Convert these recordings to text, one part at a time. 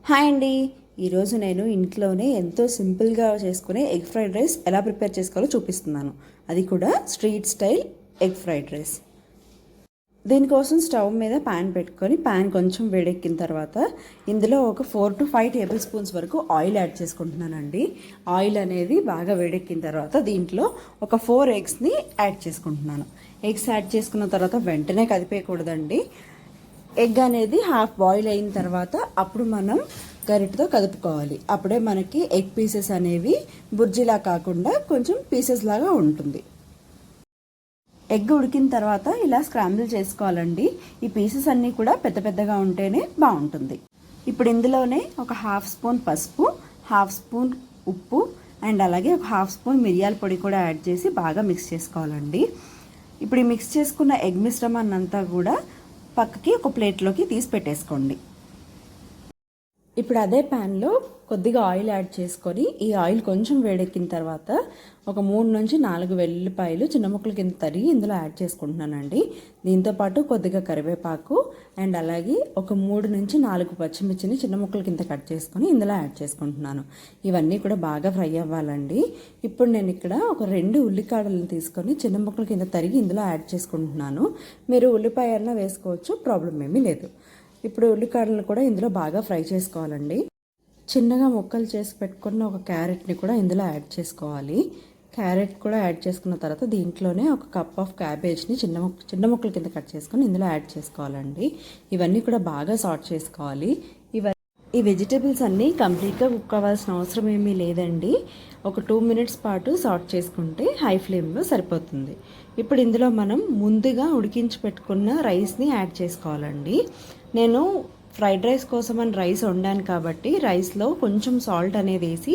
Hi అండి. ఈరోజు నేను ఇంట్లోనే ఎంతో సింపుల్గా చేసుకునే ఎగ్ ఫ్రైడ్ రైస్ ఎలా ప్రిపేర్ చేసుకోవాలో చూపిస్తున్నాను. అది కూడా street style egg fried rice. దీనికోసం స్టవ్ మీద ప్యాన్ పెట్టుకొని ప్యాన్ కొంచెం వేడెక్కిన తర్వాత ఇందులో ఒక 4 to 5 టేబుల్ స్పూన్స్ వరకు ఆయిల్ యాడ్ చేసుకుంటున్నానండి. ఆయిల్ అనేది బాగా వేడెక్కిన తర్వాత దీంట్లో ఒక 4 ఎగ్స్ని యాడ్ చేసుకుంటున్నాను. ఎగ్స్ యాడ్ చేసుకున్న తర్వాత వెంటనే కదిపేయకూడదండి. ఎగ్ అనేది హాఫ్ బాయిల్ అయిన తర్వాత అప్పుడు మనం గరిటతో కదుపుకోవాలి. అప్పుడే మనకి ఎగ్ పీసెస్ అనేవి బుర్జీలా కాకుండా కొంచెం పీసెస్ లాగా ఉంటుంది. ఎగ్ ఉడికిన తర్వాత ఇలా స్క్రాంబుల్ చేసుకోవాలండి. ఈ పీసెస్ అన్నీ కూడా పెద్ద పెద్దగా ఉంటేనే బాగుంటుంది. ఇప్పుడు ఇందులోనే ఒక హాఫ్ స్పూన్ పసుపు, హాఫ్ స్పూన్ ఉప్పు అండ్ అలాగే ఒక హాఫ్ స్పూన్ మిరియాల పొడి కూడా యాడ్ చేసి బాగా మిక్స్ చేసుకోవాలండి. ఇప్పుడు ఈ మిక్స్ చేసుకున్న ఎగ్ మిశ్రమాన్ని అంతా కూడా పక్కకి ఒక ప్లేట్లోకి తీసి పెట్టేసుకోండి. ఇప్పుడు అదే ప్యాన్లో కొద్దిగా ఆయిల్ యాడ్ చేసుకొని ఈ ఆయిల్ కొంచెం వేడెక్కిన తర్వాత ఒక 3 నుంచి 4 వెల్లుల్లిపాయలు చిన్న ముక్కల కింద తరిగి ఇందులో యాడ్ చేసుకుంటున్నానండి. దీంతోపాటు కొద్దిగా కరివేపాకు అండ్ అలాగే ఒక 3 నుంచి 4 పచ్చిమిర్చిని చిన్న ముక్కల కింద కట్ చేసుకొని ఇందులో యాడ్ చేసుకుంటున్నాను. ఇవన్నీ కూడా బాగా ఫ్రై అవ్వాలండి. ఇప్పుడు నేను ఇక్కడ ఒక 2 ఉల్లికాడలను తీసుకొని చిన్న ముక్కల కింద తరిగి ఇందులో యాడ్ చేసుకుంటున్నాను. మీరు ఉల్లిపాయ అన్నా వేసుకోవచ్చు, ప్రాబ్లం ఏమీ లేదు. ఇప్పుడు ఉల్లికాడలను కూడా ఇందులో బాగా ఫ్రై చేసుకోవాలండి. చిన్నగా ముక్కలు చేసి పెట్టుకున్న ఒక క్యారెట్ని కూడా ఇందులో యాడ్ చేసుకోవాలి. క్యారెట్ కూడా యాడ్ చేసుకున్న తర్వాత దీంట్లోనే ఒక కప్ ఆఫ్ క్యాబేజ్ని చిన్న ముక్కల కింద కట్ చేసుకొని ఇందులో యాడ్ చేసుకోవాలండి. ఇవన్నీ కూడా బాగా సార్ట్ చేసుకోవాలి. ఈ వెజిటేబుల్స్ అన్నీ కంప్లీట్గా కుక్ అవ్వాల్సిన అవసరం ఏమీ లేదండి. ఒక 2 మినిట్స్ పాటు సార్ట్ చేసుకుంటే హై ఫ్లేమ్లో సరిపోతుంది. ఇప్పుడు ఇందులో మనం ముందుగా ఉడికించి పెట్టుకున్న రైస్ని యాడ్ చేసుకోవాలండి. నేను ఫ్రైడ్ రైస్ కోసం అని రైస్ వండాను కాబట్టి రైస్లో కొంచెం సాల్ట్ అనేది వేసి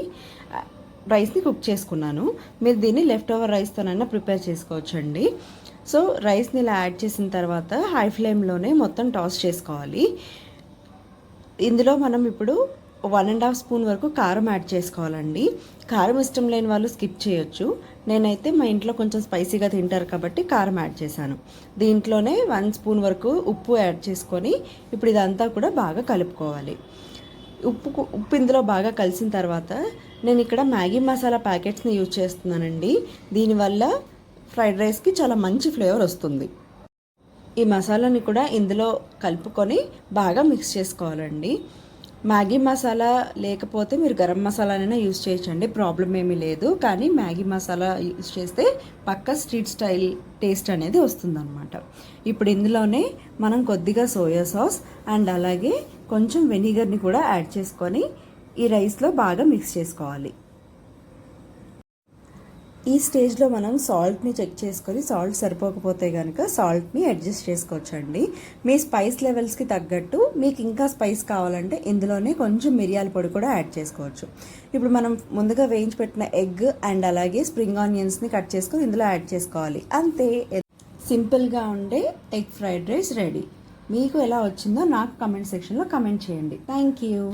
రైస్ని కుక్ చేసుకున్నాను. మీరు దీన్ని లెఫ్ట్ ఓవర్ రైస్తోనైనా ప్రిపేర్ చేసుకోవచ్చండి. సో రైస్ని ఇలా యాడ్ చేసిన తర్వాత హై ఫ్లేమ్లోనే మొత్తం టాస్ చేసుకోవాలి. ఇందులో మనం ఇప్పుడు 1.5 స్పూన్ వరకు కారం యాడ్ చేసుకోవాలండి. కారం ఇష్టం లేని వాళ్ళు స్కిప్ చేయొచ్చు. నేనైతే మా ఇంట్లో కొంచెం స్పైసీగా తింటారు కాబట్టి కారం యాడ్ చేశాను. దీంట్లోనే 1 స్పూన్ వరకు ఉప్పు యాడ్ చేసుకొని ఇప్పుడు ఇదంతా కూడా బాగా కలుపుకోవాలి. ఉప్పు ఇందులో బాగా కలిసిన తర్వాత నేను ఇక్కడ మ్యాగీ మసాలా ప్యాకెట్స్ని యూజ్ చేస్తున్నానండి. దీనివల్ల ఫ్రైడ్ రైస్కి చాలా మంచి ఫ్లేవర్ వస్తుంది. ఈ మసాలాని కూడా ఇందులో కలుపుకొని బాగా మిక్స్ చేసుకోవాలండి. మ్యాగీ మసాలా లేకపోతే మీరు గరం మసాలానైనా యూజ్ చేయొచ్చండి, ప్రాబ్లం ఏమీ లేదు. కానీ మ్యాగీ మసాలా యూజ్ చేస్తే పక్కా స్ట్రీట్ స్టైల్ టేస్ట్ అనేది వస్తుందన్నమాట. ఇప్పుడు ఇందులోనే మనం కొద్దిగా సోయా సాస్ అండ్ అలాగే కొంచెం వెనిగర్ని కూడా యాడ్ చేసుకొని ఈ రైస్లో బాగా మిక్స్ చేసుకోవాలి. ఈ స్టేజ్లో మనం సాల్ట్ని చెక్ చేసుకొని సాల్ట్ సరిపోకపోతే కనుక సాల్ట్ని అడ్జస్ట్ చేసుకోవచ్చండి. మీ స్పైస్ లెవెల్స్కి తగ్గట్టు మీకు ఇంకా స్పైస్ కావాలంటే ఇందులోనే కొంచెం మిరియాల పొడి కూడా యాడ్ చేసుకోవచ్చు. ఇప్పుడు మనం ముందుగా వేయించి పెట్టిన ఎగ్ అండ్ అలాగే స్ప్రింగ్ ఆనియన్స్ని కట్ చేసుకొని ఇందులో యాడ్ చేసుకోవాలి. అంతే, సింపుల్గా ఉండే ఎగ్ ఫ్రైడ్ రైస్ రెడీ. మీకు ఎలా వచ్చిందో నాకు కమెంట్ సెక్షన్లో కమెంట్ చేయండి. Thank you.